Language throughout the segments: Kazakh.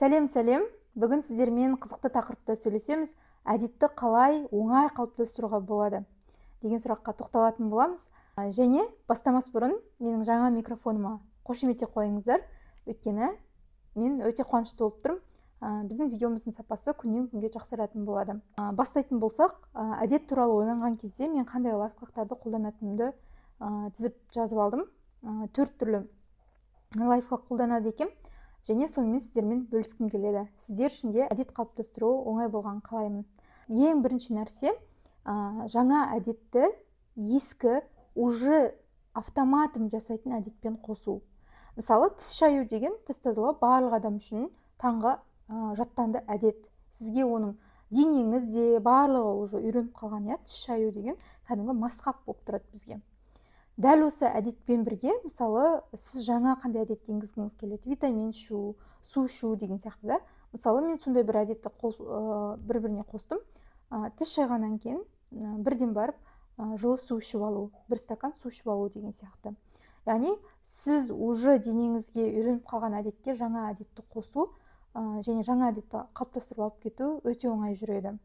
Сәлем. Бүгін сіздермен қызықты тақырыпта сөйлесеміз. Әдетті қалай оңай қалыптастыруға болады деген сұраққа тоқталатын боламыз. Және бастамас бұрын менің жаңа микрофоныма қошеметтеп қойыңыздар. Өйткені мен өте қуанышты болып тұрмын. Біздің видеомыздың сапасы күннен күнге жақсаратын болады. Бастайтын болсақ, әдет туралы ойланған кезде мен қандай лайфхактарды қолданатынымды тізіп жазып алдым. 4 түрлі лайфхак қолданады екем. Және сонымен сіздермен бөліскім келеді. Сіздер үшін де әдет қалыптастыру оңай болған қалаймын. Ең бірінші нәрсе, жаңа әдетті ескі, уже автоматом жасайтын әдетпен қосу. Мысалы, тіс шаю деген тіс тазалау барлық адам үшін таңғы жаттанды әдет. Сізге оның денеңізде барлығы уже үйреніп қалған, тіс шаю деген кәдімгі мастхап болып тұрады бізге. Дәл осы әдетпен бірге, мысалы, сіз жаңа қандай әдет енгізгіңіз келеді? Витамин ішу, су ішу деген сияқты да. Мысалы, мен сондай бір әдетті бір-біріне қостым. Тіс шайғаннан кейін бірден барып жылы су ішіп алу, бір стакан су ішіп алу деген сияқты. Яғни, сіз уже денеңізге үйреніп қалған әдетке жаңа әдетті қосу және жаңа әдетті қалыптастырып алып кету өте оңай жүреді.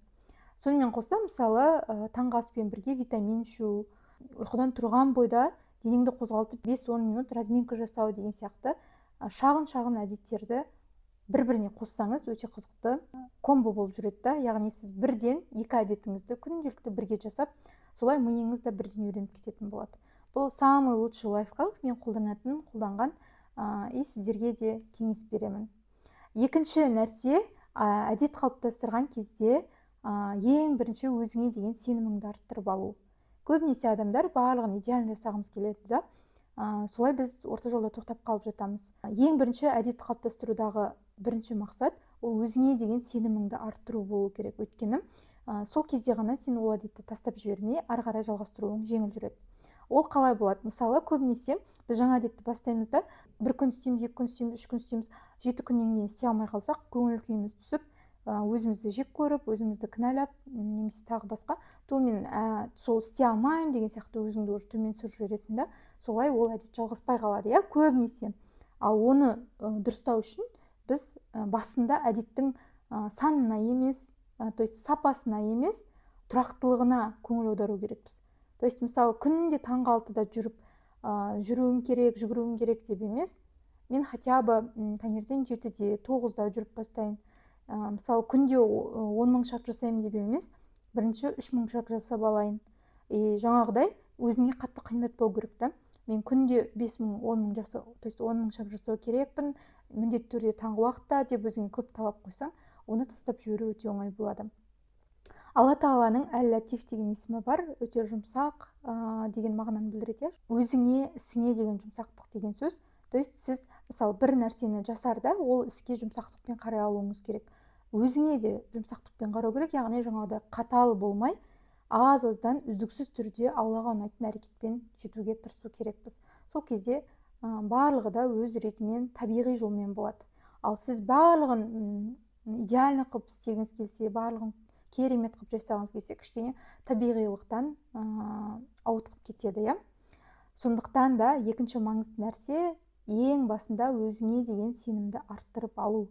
Сонымен қоса, мысалы, таңғы аспен бірге витамин ішу, ұйқыдан тұрған бойда денеңді қозғалтып 5-10 минут разминка жасау деген сияқты шағын әдеттерді бір-біріне қоссаңыз өте қызықты комбо болып жүреді да. Яғни сіз бірден екі әдетіңізді күнделікті бірге жасап, солай миыңыз да бірден үйреніп кететін болады. Бұл самый лучший лайфхак, мен қолданған и сіздерге де кеңес беремін. Екінші нәрсе, әдет қалыптастырған кезде ең бірінші өзіңе деген сеніміңді арттырып алу. Көбінесе адамдар барлығын идеально жасағымыз келеді да. Солай біз орта жолда тоқтап қалып жатамыз. Ең бірінші әдет қалыптастырудағы бірінші мақсат ол өзіңе деген сеніміңді арттыру болу керек. Өйткені сол кезде ғана сен ол әдетті тастап жібермей, ары қарай жалғастыруың жеңіл жүреді. Ол қалай болады? Мысалы, көбінесе біз жаңа әдетті бастаймыз да, бір күн істейміз, 2 күн істейміз, 3 күн істейміз, 7 күннен кейін істей алмай қалсақ, көңіл күйіміз түсіп, өзімізді жек көріп, өзімізді кінәлап, немесе тағы басқа, то мен сол істей алмаймын деген сияқты өзіңді уже төмен түсіріп жібересің да, солай ол әдет жалғаспай қалады, көбінесе. Ал оны дұрыстау үшін біз басында әдеттің санына емес, то есть сапасына емес, тұрақтылығына көңіл аудару керекпіз. То есть, мысалы, күнде таңғы 6-да жүруім керек, жүгіруім керек деп емес, мен хотя бы таңертең 7-де, 9-да жүріп бастайын. Мысалы, күнде 10 мың шаг жасаймын деп емес, бірінші 3 мың шаг жасап алайын. Жаңағыдай өзіңе қатты қиындатпау керек та. Мен күнде 5 мың, 10 мың жасау, то есть 10 мың шаг жасау керекпін, міндетті түрде таңғы уақытта деп өзіңе көп талап қойсаң, оны тастап жіберу өте оңай болады. Алла Тағаланың әл-латиф деген есімі бар, өте жұмсақ деген мағынаны білдіреді. Өзіңе, ісіңе деген жұмсақтық деген сөз. То есть сіз, мысалы, бір нәрсені жасарда, ол іске жұмсақтықпен қарай алуыңыз керек. Өзіңе де жұмсақтықпен қарау керек, яғни жаңағыдай қатал болмай, аз-аздан үздіксіз түрде Аллаға ұнайтын әрекетпен жетуге тырысу керекпіз. Сол кезде барлығы да өз ретімен, табиғи жолмен болады. Ал сіз барлығын идеально қылып істегіңіз келсе, барлығын керемет қылып жасағыңыз келсе, кішкене табиғилықтан ауытқып кетеді, Сондықтан да екінші маңызды нәрсе ең басында өзіңе деген сенімді арттырып алу.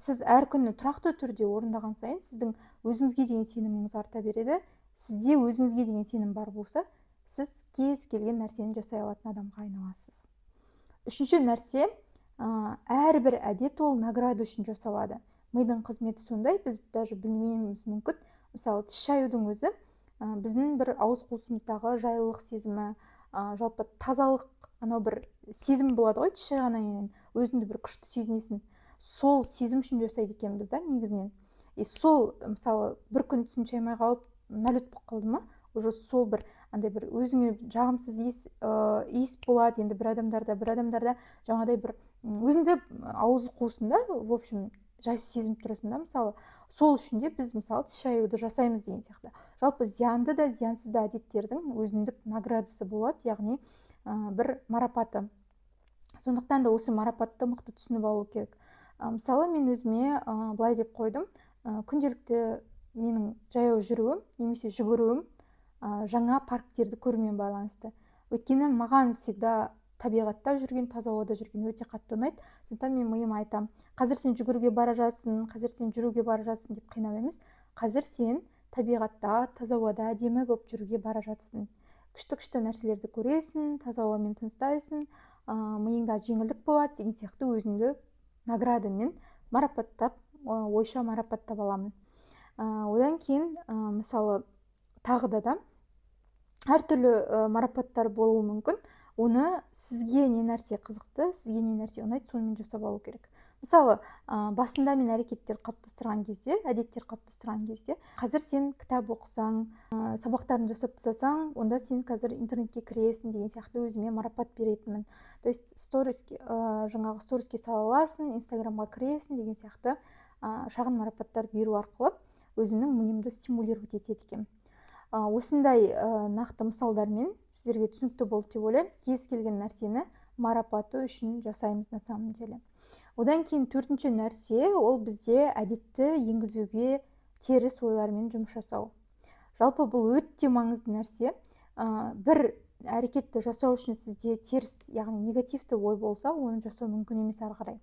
Сіз әр күні тұрақты түрде орындаған сайын, сіздің өзіңізге деген сеніміңіз арта береді. Сізде өзіңізге деген сенім бар болса, сіз кез келген нәрсені жасай алатын адамға айналасыз. Үшінші нәрсе, әрбір әдет ол награда үшін жасалады. Мидың қызметі сондай, біз даже білмейміз мүмкін. Мысалы, тіс шаюдың өзі біздің бір ауыз қуысымыздағы жайлылық сезімі, жалпы тазалық, анау бір сезім болады ғой, тіс шайғаннан кейін өзіңді бір күшті сезінесің. Сол сезім үшін жасайды екенбіз да, негізінен. Сол, мысалы, бір күн тісін шаймай қалып, налет болып қалды ма, уже сол бір андай бір өзіңе жағымсыз иіс болады. Енді бір адамдарда жаңағыдай бір өзіңді ауыз қуысында, в общем, жайсыз сезініп тұрасың да, мысалы, сол үшін де біз, мысалы, тіс шаюды жасаймыз деген сияқты. Жалпы зиянды да, зиянсыз да әдеттердің өзіндік наградасы болады, яғни бір марапаты. Сондықтан да осы марапатты мықты түсініп алу керек. Мысалы, мен өзіме былай деп қойдым, күнделікті менің жаяу жүруім, немесе жүгіруім жаңа парктерді көрумен байланысты. Өйткені маған всегда табиғатта жүрген, таза ауада жүрген өте қатты ұнайды. Сондықтан мен миыма айтамын, қазір сен жүгіруге бара жатсың, қазір сен жүруге бара жатсың деп қинап емес, қазір сен табиғатта, таза ауада әдемі болып жүруге бара жатсың. Күшті нәрселерді көресің, таза ауамен тыныстайсың, миыңда жеңілдік болады деген сияқты өзімді наградамен марапаттап, ойша марапаттап аламын. Одан кейін мысалы тағы да әртүрлі марапаттар болуы мүмкін. Оны сізге не нәрсе қызықты, сізге не нәрсе ұнайды, сонымен жасап алу керек. Мысалы басында мен әрекеттер қалыптастырған кезде, әдеттер қалыптастырған кезде, қазір сен кітап оқысаң, сабақтарын жасап тастасаң, онда сен қазір интернетке кіресің деген сияқты өзіме марапат беретінмін. То есть жаңағы сториске сала аласың, инстаграмға кіресің деген сияқты шағын марапаттар беру арқылы өзімнің миымды стимулировать етеді екен. Осындай нақты мысалдармен сіздерге түсінікті болды деп ойлаймын. Кез келген нәрсені марапаты үшін жасаймыз на самом деле. Одан кейін төртінші нәрсе, ол бізде әдетті енгізуге теріс ойлармен жұмыс жасау. Жалпы бұл өте маңызды нәрсе. Бір әрекетті жасау үшін сізде теріс, яғни негативті ой болса, оны жасау мүмкін емес ары қарай.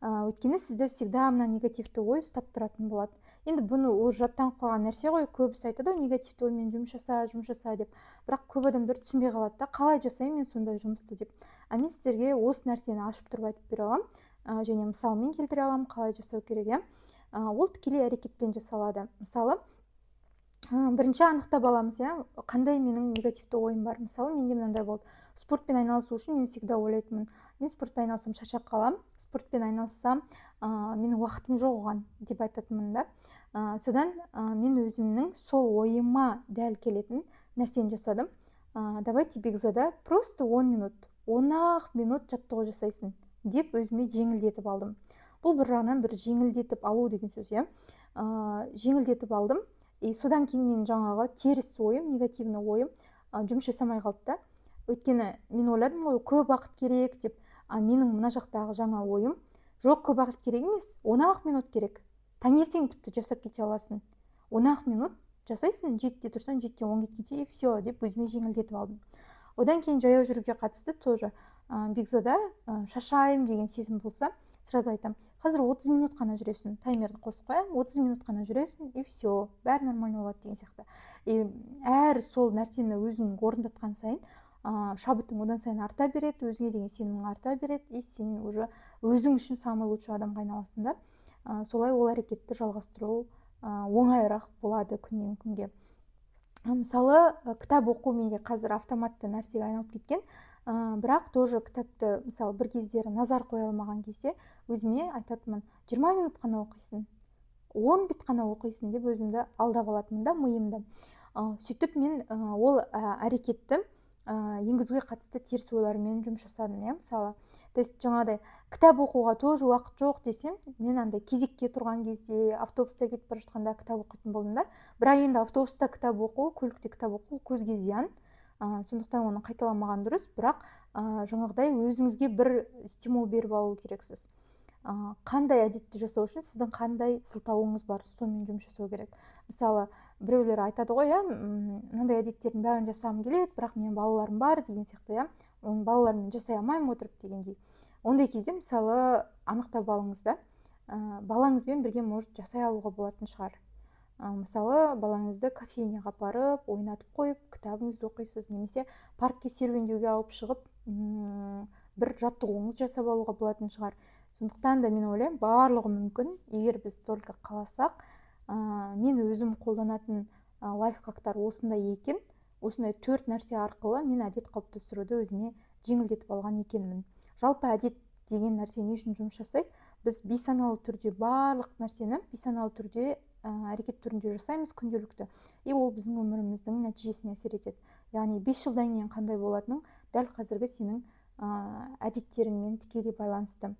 Өйткені сізде всегда мына негативті ой ұстап тұратын болады. Енді бұны жаттан қалған нәрсе ғой, көбісі айтады, негативті оймен жұмыс жаса деп. Бірақ көп адамдар түсінбей қалады да, қалай жасаймын мен сондай жұмысты деп. Мен сіздерге осы нәрсені ашып тұрып айтып бере аламын, және мысалмен келтіре аламын, қалай жасау керек. Ол тікелей әрекетпен жасалады. Мысалы, бірінші анықтап аламыз, қандай менің негативті ойым бар. Мысалы, менде мынандай болды. Спортпен айналысу үшін мен всегда ойлайтынмын, мен спортпен айналысам, шаршап қалам, спортпен айналыссам, менің уақытым жоқ оған деп айтатынмын да. Содан мен өзімнің сол ойыма дәл келетін нәрсені жасадым. Давайте бекзада просто 10 минут жаттығу жасайсың деп өзіме жеңілдетіп алдым. Бұл бір жағынан бір жеңілдетіп алу деген сөз, жеңілдетіп алдым. Содан кейін мен жаңағы теріс ойым, негативный ойым жұмыс жасамай қалды да. Өйткені мен ойладым ғой, көп уақыт керек деп. Менің мына жақтағы жаңа ойым, жоқ, көп уақыт керек емес, 10 минут керек. Таңертең тіпті жасап кете аласың. 10 минут жасайсың, 7-де тұрсаң, 7-де 10 кеткенше, и все деп өзіме жеңілдетіп алдым. Одан кейін жаяу жүруге қатысты тоже бекзада шаршаймын деген сезім болса, сразу айтам, қазір 30 минут қана жүресің, таймерді қосып қоям, 30 минут қана жүресің, и все, бәрі нормально болады деген сияқты. Әр сол нәрсені өзің орындатқан сайын, шабытың одан сайын арта береді, өзіңе деген сенімің арта береді, и сен уже өзің үшін самый лучший адамға айналасың да. Солай ол әрекетті жалғастыру оңайырақ болады күннен күнге. Мысалы, кітап оқу менде қазір автоматты нәрсеге айналып кеткен, бірақ тоже кітапты, мысалы, бір кездері назар қоя алмаған кезде өзіме айтатынмын, 20 минут қана оқисың, 10 бет қана оқисың деп өзімді алдап алатынмын да, миымды. Сөйтіп мен ол әрекетті енгізуге қатысты теріс ойлармен жұмыс жасадым, мысалы. То есть жаңағыдай кітап оқуға тоже уақыт жоқ десем, мен андай кезекке тұрған кезде, автобуста кетіп бара жатқанда кітап оқитын болдым да. Бірақ енді автобуста кітап оқу, көлікте кітап оқу көзге зиян. Сондықтан оны қайталамаған дұрыс, бірақ жаңағыдай өзіңізге бір стимул беріп алу керексіз. Қандай әдетті жасау үшін сіздің қандай сылтауыңыз бар, сонымен жұмыс жасау керек. Мысалы, біреулер айтады ғой, мынандай әдеттердің бәрін жасағым келеді, бірақ менің балаларым бар деген сияқты, оны балалармен жасай алмаймын отырып дегендей. Ондай кезде, мысалы, анықтап алыңыз да, балаңызбен бірге может жасай алуға болатын шығар. Мысалы, балаңызды кофейняға апарып, ойнатып қойып, кітабыңызды оқисыз, немесе паркке серуендеуге алып шығып, бір жаттығуыңыз жасап алуға болатын шығар. Сондықтан да мен ойлаймын, барлығы мүмкін, егер біз только қаласақ. Мен өзім қолданатын лайфхактар осындай екен. Осындай 4 нәрсе арқылы мен әдет қалыптастыруды өзіме жеңілдетіп алған екенмін. Жалпы әдет деген нәрсе не үшін жұмыс жасайды? Біз бейсаналы түрде барлық нәрсені бейсаналы түрде әрекет түрінде жасаймыз күнделікті. Ол біздің өміріміздің нәтижесіне әсер етеді. Яғни 5 жылдан кейін қандай болатының дәл қазіргі сенің әдеттеріңмен тікелей байланысты.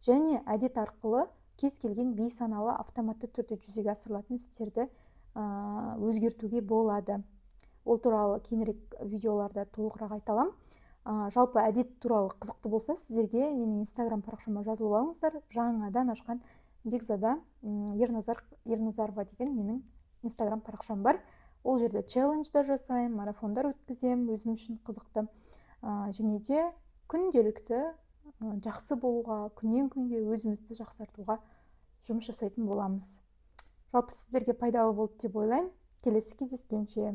Және әдет арқылы кез келген бейсаналы автоматты түрде жүзеге асырылатын істерді өзгертуге болады. Ол туралы кейінірек видеоларда толығырақ айталам. Жалпы әдет туралы қызықты болса, сіздерге менің инстаграм парақшама жазылып алыңыздар. Жаңадан ашқан бекзада Ерназарова деген менің инстаграм парақшам бар. Ол жерде челлендждер жасаймын, марафондар өткіземін, өзім үшін қызықты. Және де күнделікті жақсы болуға, күннен күнге өзімізді жақсартуға жұмыс жасайтын боламыз. Жалпы сіздерге пайдалы болды деп ойлаймын. Келесі кездескенше.